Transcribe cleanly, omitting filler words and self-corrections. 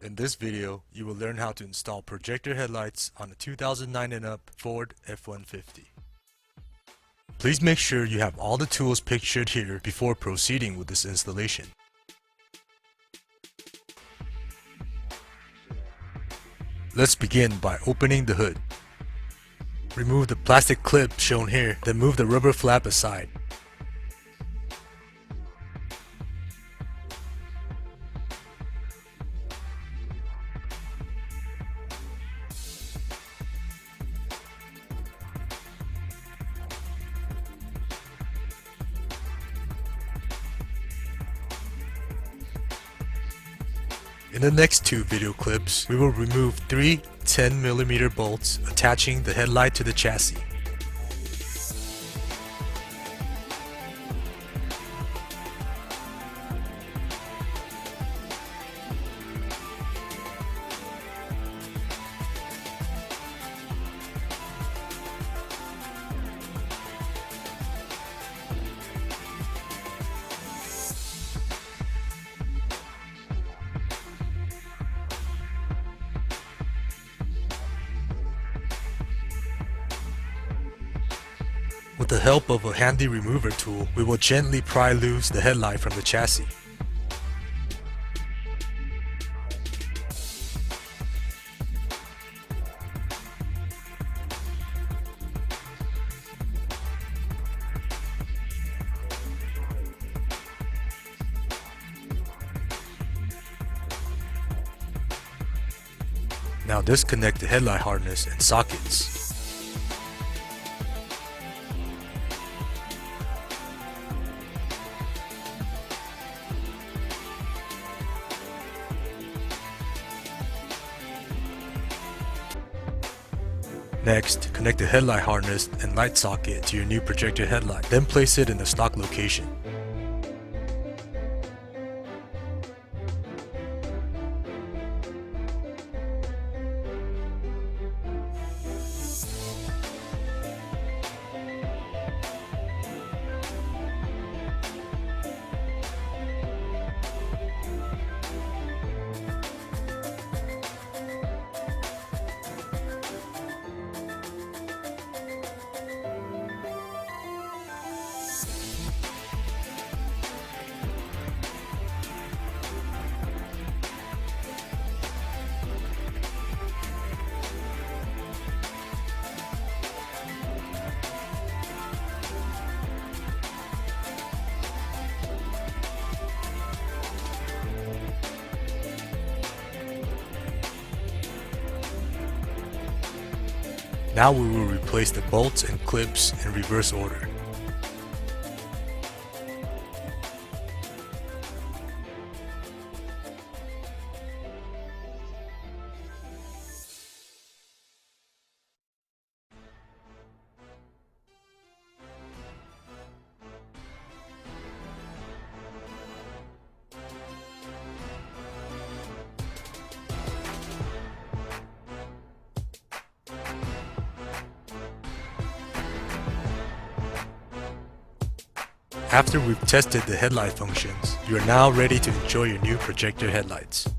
In this video, you will learn how to install projector headlights on a 2009 and up Ford F-150. Please make sure you have all the tools pictured here before proceeding with this installation. Let's begin by opening the hood. Remove the plastic clip shown here, then move the rubber flap aside. In the next two video clips, we will remove three 10mm bolts attaching the headlight to the chassis. With the help of a handy remover tool, we will gently pry loose the headlight from the chassis. Now disconnect the headlight harness and sockets. Next, connect the headlight harness and light socket to your new projector headlight, then place it in the stock location. Now we will replace the bolts and clips in reverse order. After we've tested the headlight functions, you are now ready to enjoy your new projector headlights.